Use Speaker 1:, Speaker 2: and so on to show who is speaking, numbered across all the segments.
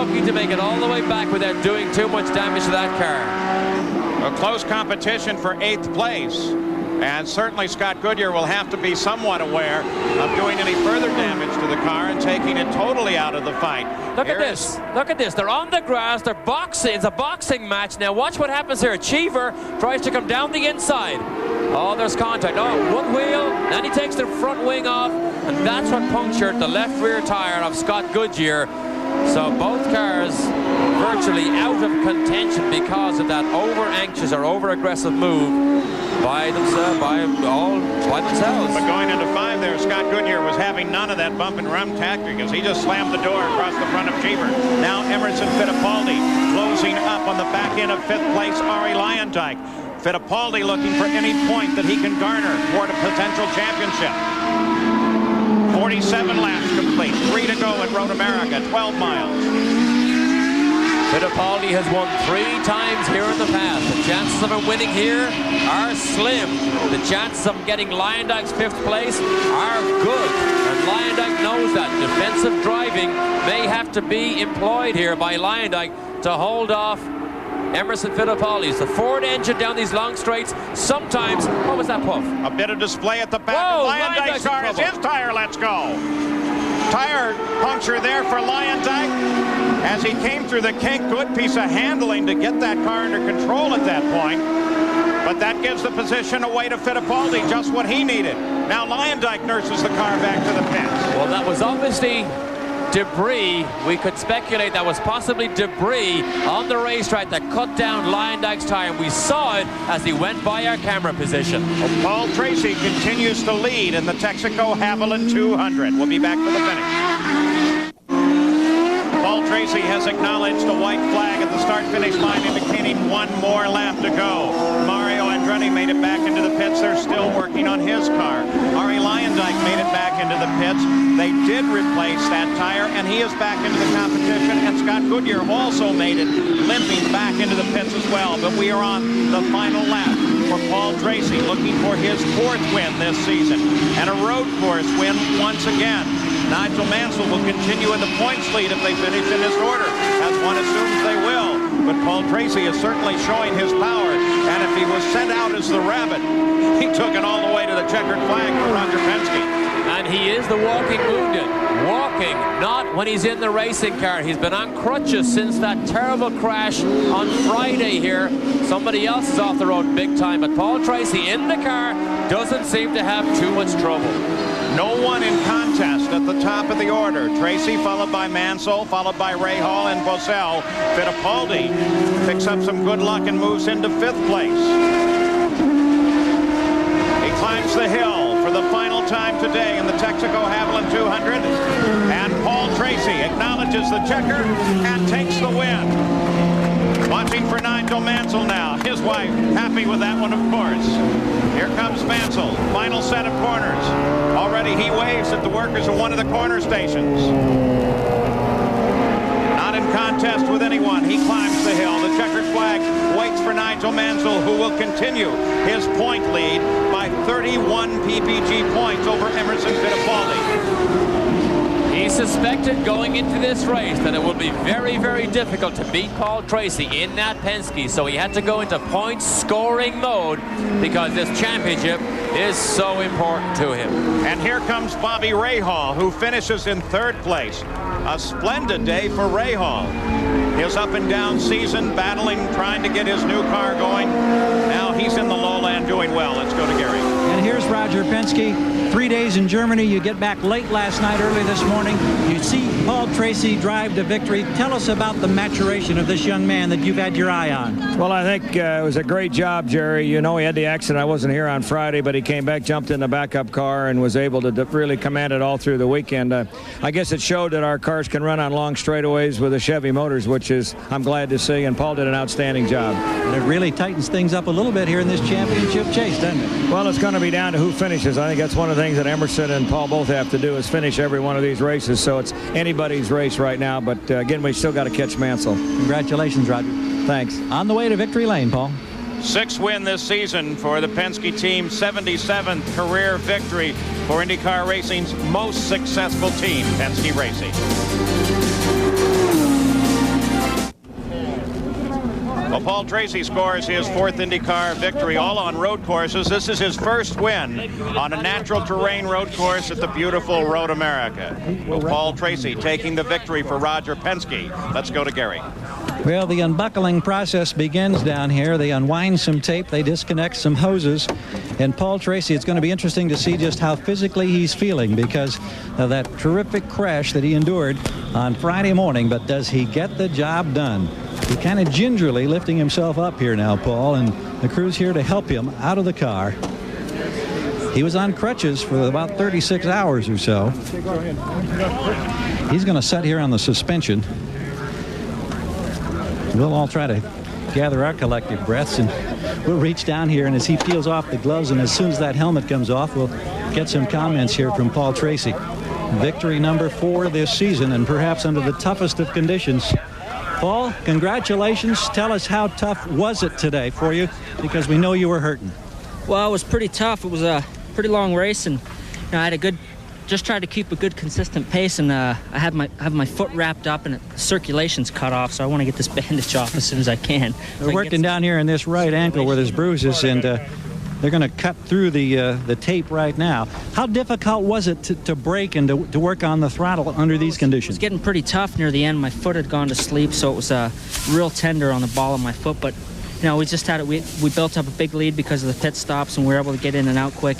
Speaker 1: lucky to make it all the way back without doing too much damage to that car.
Speaker 2: A close competition for 8th place. And certainly Scott Goodyear will have to be somewhat aware of doing any further damage to the car and taking it totally out of the fight.
Speaker 1: Look at this. Look at this. They're on the grass. They're boxing. It's a boxing match. Now watch what happens here. Cheever tries to come down the inside. Oh, there's contact. Oh, one wheel. Then he takes the front wing off. And that's what punctured the left rear tire of Scott Goodyear. So both cars virtually out of contention because of that over-anxious or over-aggressive move by themselves. But
Speaker 2: going into 5 there, Scott Goodyear was having none of that bump and run tactic as he just slammed the door across the front of Cheever. Now Emerson Fittipaldi closing up on the back end of 5th place, Ari Luyendyk. Fittipaldi looking for any point that he can garner toward a potential championship. 47 laps complete, 3 to go at Road America, 12 miles.
Speaker 1: Fittipaldi has won 3 times here in the past. The chances of him winning here are slim. The chances of him getting Luyendyk's 5th place are good. And Luyendyk knows that. Defensive driving may have to be employed here by Luyendyk to hold off Emerson Fittipaldi. It's the Ford engine down these long straights. Sometimes, what was that, Puff?
Speaker 2: A bit of display at the back of Luyendyk's car as his tire lets go. Tire puncture there for Luyendyk. As he came through the kink, good piece of handling to get that car under control at that point. But that gives the position away to Fittipaldi, just what he needed. Now Luyendyk nurses the car back to the pits.
Speaker 1: Well, that was obviously debris. We could speculate that was possibly debris on the racetrack that cut down Luyendyk's tire, and we saw it as he went by our camera position.
Speaker 2: Well, Paul Tracy continues to lead in the Texaco Haviland 200. We'll be back for the finish. Paul Tracy has acknowledged a white flag at the start-finish line, indicating 1 more lap to go. Mario Andretti made it back into the pits. They're still working on his car. Ari Luyendyk made it back into the pits. They did replace that tire, and he is back into the competition. And Scott Goodyear also made it, limping back into the pits as well. But we are on the final lap for Paul Tracy, looking for his 4th win this season. And a road course win once again. Nigel Mansell will continue in the points lead if they finish in this order, as one assumes they will. But Paul Tracy is certainly showing his power, and if he was sent out as the rabbit, he took it all the way to the checkered flag for Roger Penske.
Speaker 1: And he is the walking wounded. Walking, not when he's in the racing car. He's been on crutches since that terrible crash on Friday here. Somebody else is off the road big time, but Paul Tracy in the car doesn't seem to have too much trouble.
Speaker 2: No one in contest at the top of the order. Tracy followed by Mansell, followed by Rahal and Bosell. Fittipaldi picks up some good luck and moves into 5th place. He climbs the hill for the final time today in the Texaco Haviland 200. And Paul Tracy acknowledges the checker and takes the win. Watching for Nigel Mansell now. His wife happy with that one, of course. Here comes Mansell. Final set of corners. Already he waves at the workers of one of the corner stations. Not in contest with anyone. He climbs the hill. The checkered flag waits for Nigel Mansell, who will continue his point lead by 31 PPG points over Emerson Fittipaldi.
Speaker 1: He suspected going into this race that it would be very, very difficult to beat Paul Tracy in that Penske, so he had to go into point scoring mode because this championship is so important to him.
Speaker 2: And here comes Bobby Rahal, who finishes in 3rd place. A splendid day for Rahal. His up and down season, battling, trying to get his new car going. Now he's in the lowland doing well. Let's go to Gary.
Speaker 3: And here's Roger Penske. 3 days in Germany. You get back late last night, early this morning. You see Paul Tracy drive to victory. Tell us about the maturation of this young man that you've had your eye on.
Speaker 4: Well, I think it was a great job, Jerry. You know, he had the accident. I wasn't here on Friday, but he came back, jumped in the backup car, and was able to really command it all through the weekend. I guess it showed that our cars can run on long straightaways with the Chevy motors, which is I'm glad to see, and Paul did an outstanding job.
Speaker 3: And it really tightens things up a little bit here in this championship chase, doesn't it?
Speaker 4: Well, it's going to be down to who finishes. I think that's one of the things that Emerson and Paul both have to do is finish every one of these races, so it's anybody's race right now. But again, we still got to catch Mansell.
Speaker 3: Congratulations, Roger.
Speaker 4: Thanks.
Speaker 3: On the way to victory lane, Paul.
Speaker 2: 6th win this season for the Penske team, 77th career victory for IndyCar Racing's most successful team, Penske Racing. Paul Tracy scores his 4th IndyCar victory, all on road courses. This is his first win on a natural terrain road course at the beautiful Road America. Well, Paul Tracy taking the victory for Roger Penske. Let's go to Gary.
Speaker 3: Well, the unbuckling process begins down here. They unwind some tape, they disconnect some hoses, and Paul Tracy, it's going to be interesting to see just how physically he's feeling because of that terrific crash that he endured on Friday morning. But does he get the job done? He's kind of gingerly lifting himself up here now, Paul, and the crew's here to help him out of the car. He was on crutches for about 36 hours or so. He's going to sit here on the suspension. We'll all try to gather our collective breaths, and we'll reach down here, and as he peels off the gloves and as soon as that helmet comes off, we'll get some comments here from Paul Tracy. Victory number 4 this season, and perhaps under the toughest of conditions. Paul, congratulations. Tell us, how tough was it today for you, because we know you were hurting.
Speaker 5: Well, it was pretty tough. It was a pretty long race, and I had a good, just tried to keep a good consistent pace, and I have my foot wrapped up and the circulation's cut off, so I want to get this bandage off as soon as I can.
Speaker 3: We're working down here in this right ankle where there's bruises, and they're going to cut through the tape right now. How difficult was it to brake and to work on the throttle under these conditions?
Speaker 5: It was getting pretty tough near the end. My foot had gone to sleep, so it was real tender on the ball of my foot, but we just had it. We built up a big lead because of the pit stops, and we were able to get in and out quick.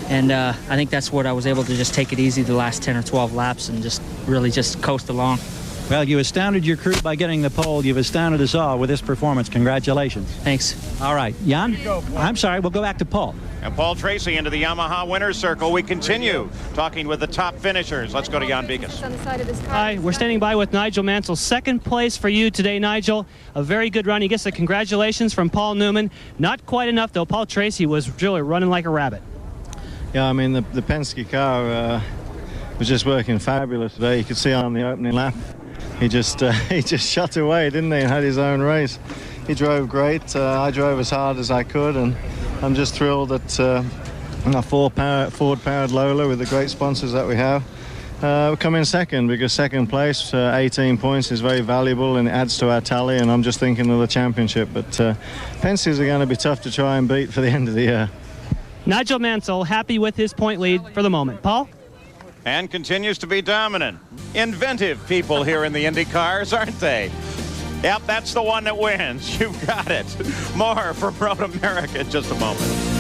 Speaker 5: And I think that's what I was able to just take it easy the last 10 or 12 laps and just really just coast along.
Speaker 3: Well, you astounded your crew by getting the pole. You've astounded us all with this performance. Congratulations.
Speaker 5: Thanks.
Speaker 3: All right, Jan? I'm sorry, we'll go back to Paul.
Speaker 2: And Paul Tracy into the Yamaha winner's circle. We continue talking with the top finishers. Let's go to Jan Bikas.
Speaker 6: Hi, we're standing by with Nigel Mansell. 2nd place for you today, Nigel. A very good run. He gets the congratulations from Paul Newman. Not quite enough, though. Paul Tracy was really running like a rabbit.
Speaker 7: Yeah, I mean, the Penske car was just working fabulous today. You could see on the opening lap. He just shut away, didn't he, and had his own race. He drove great. I drove as hard as I could, and I'm just thrilled that a Ford-powered Lola with the great sponsors that we have we come in second, because second place, 18 points, is very valuable and it adds to our tally, and I'm just thinking of the championship. But Penske's are going to be tough to try and beat for the end of the year.
Speaker 6: Nigel Mansell happy with his point lead for the moment. Paul?
Speaker 2: And continues to be dominant. Inventive people here in the Indy cars, aren't they? Yep, that's the one that wins. You've got it. More from Road America in just a moment.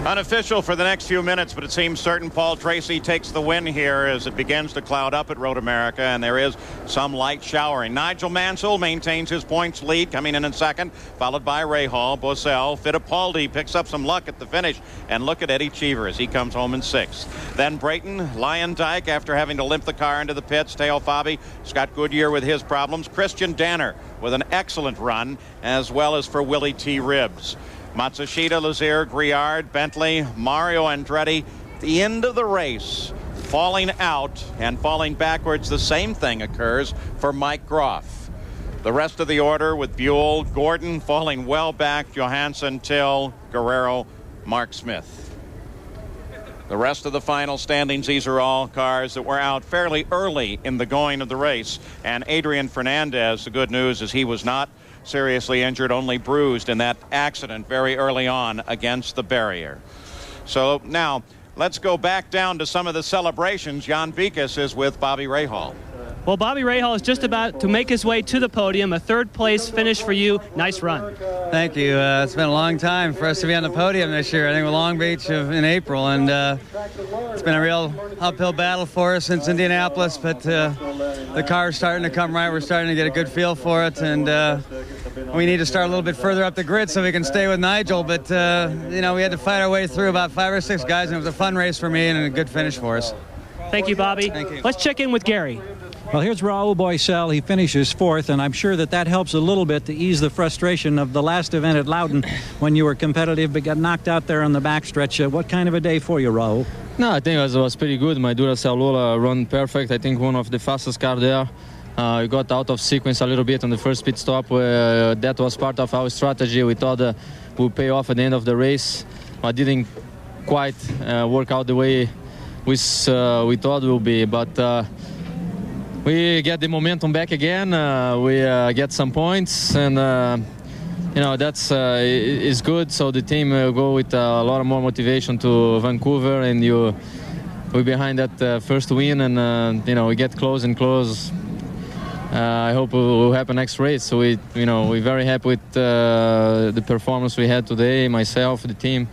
Speaker 2: Unofficial for the next few minutes, but it seems certain Paul Tracy takes the win here as it begins to cloud up at Road America, and there is some light showering. Nigel Mansell maintains his points lead, coming in second, followed by Rahal, Boesel. Fittipaldi picks up some luck at the finish, and look at Eddie Cheever as he comes home in 6th. Then Brayton, Lyondike, after having to limp the car into the pits. Teo Fabi, Scott Goodyear with his problems. Christian Danner with an excellent run, as well as for Willie T. Ribbs. Matsushita, Lazier, Griard, Bentley, Mario Andretti, the end of the race, falling out and falling backwards. The same thing occurs for Mike Groff. The rest of the order with Buell, Gordon falling well back, Johansson, Till, Guerrero, Mark Smith. The rest of the final standings, these are all cars that were out fairly early in the going of the race. And Adrian Fernandez, the good news is he was not seriously injured, only bruised in that accident very early on against the barrier. So now let's go back down to some of the celebrations. Jan Bikas is with Bobby Rahal.
Speaker 6: Well, Bobby Rahal is just about to make his way to the podium. A 3rd place finish for you. Nice run.
Speaker 8: Thank you. It's been a long time for us to be on the podium this year. I think with Long Beach in April, and it's been a real uphill battle for us since Indianapolis, but the car's starting to come right. We're starting to get a good feel for it, and we need to start a little bit further up the grid so we can stay with Nigel, but we had to fight our way through about 5 or 6 guys, and it was a fun race for me and a good finish for us.
Speaker 6: Thank you, Bobby.
Speaker 8: Thank you.
Speaker 6: Let's check in with Gary.
Speaker 3: Well, here's Raul Boesel. He finishes 4th, and I'm sure that helps a little bit to ease the frustration of the last event at Loudon when you were competitive but got knocked out there on the backstretch. What kind of a day for you, Raul?
Speaker 9: No, I think it was pretty good. My Duracell Lola run perfect. I think one of the fastest car there. We got out of sequence a little bit on the first pit stop. Where that was part of our strategy. We thought would pay off at the end of the race. But didn't quite work out the way we thought it would be. But we get the momentum back again. We get some points, and that's is good. So the team go with a lot of more motivation to Vancouver, and we're behind that first win, and we get close and close. I hope it will happen next race. So we're very happy with the performance we had today. Myself, the team.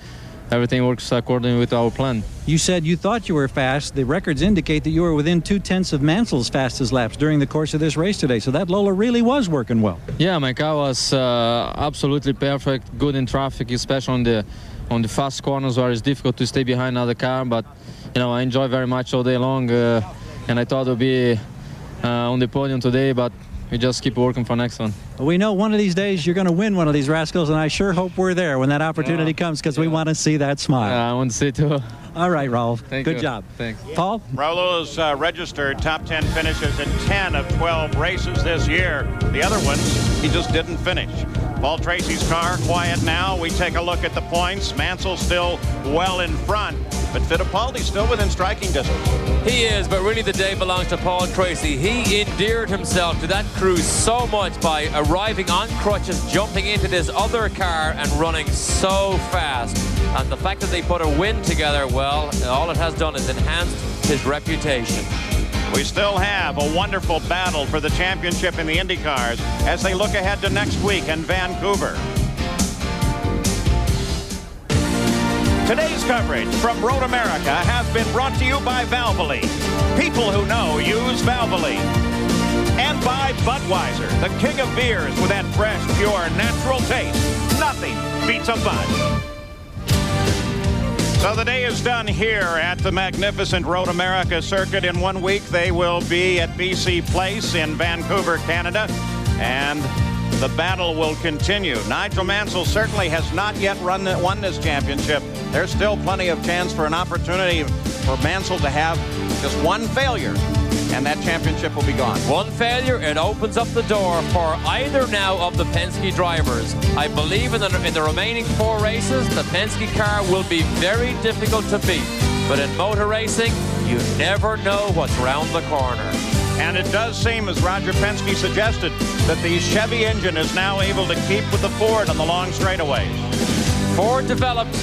Speaker 9: Everything works according with our plan.
Speaker 3: You said you thought you were fast. The records indicate that you were within 2/10 of Mansell's fastest laps during the course of this race today. So that Lola really was working well.
Speaker 9: Yeah, my car was absolutely perfect, good in traffic, especially on the fast corners where it's difficult to stay behind another car. But I enjoy very much all day long, and I thought it would be on the podium today, but we just keep working for next one.
Speaker 3: We know one of these days you're going to win one of these rascals, and I sure hope we're there when that opportunity comes, because we want to see that smile.
Speaker 9: I want to see it too.
Speaker 3: All right, Raul.
Speaker 9: Thank
Speaker 3: Good
Speaker 9: you.
Speaker 3: job.
Speaker 9: Thanks.
Speaker 3: Paul?
Speaker 2: Raul has registered top 10 finishes in 10 of 12 races this year. The other ones, he just didn't finish. Paul Tracy's car quiet now. We take a look at the points. Mansell still well in front, but Fittipaldi's still within striking distance.
Speaker 1: He is, but really the day belongs to Paul Tracy. He endeared himself to that crew so much by arriving on crutches, jumping into this other car and running so fast. And the fact that they put a win together, well, all it has done is enhanced his reputation.
Speaker 2: We still have a wonderful battle for the championship in the IndyCars as they look ahead to next week in Vancouver. Today's coverage from Road America has been brought to you by Valvoline. People who know use Valvoline. And by Budweiser, the king of beers with that fresh, pure, natural taste. Nothing beats a Bud. So the day is done here at the magnificent Road America circuit. In 1 week, they will be at BC Place in Vancouver, Canada. And the battle will continue. Nigel Mansell certainly has not yet won this championship. There's still plenty of chance for an opportunity for Mansell to have just one failure, and that championship will be gone.
Speaker 1: One failure, it opens up the door for either now of the Penske drivers. I believe in the remaining 4 races, the Penske car will be very difficult to beat. But in motor racing, you never know what's around the corner.
Speaker 2: And it does seem, as Roger Penske suggested, that the Chevy engine is now able to keep with the Ford on the long straightaways.
Speaker 1: Ford developed,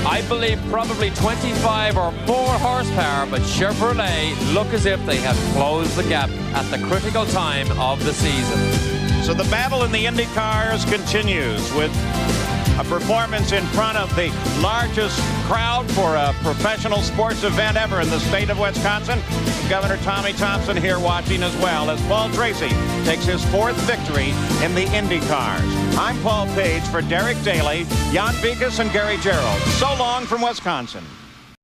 Speaker 1: I believe, probably 25 or more horsepower, but Chevrolet look as if they have closed the gap at the critical time of the season.
Speaker 2: So the battle in the IndyCars continues with a performance in front of the largest crowd for a professional sports event ever in the state of Wisconsin. Governor Tommy Thompson here watching as well as Paul Tracy takes his 4th victory in the IndyCars. I'm Paul Page for Derek Daly, Jan Vikas, and Gary Gerald. So long from Wisconsin.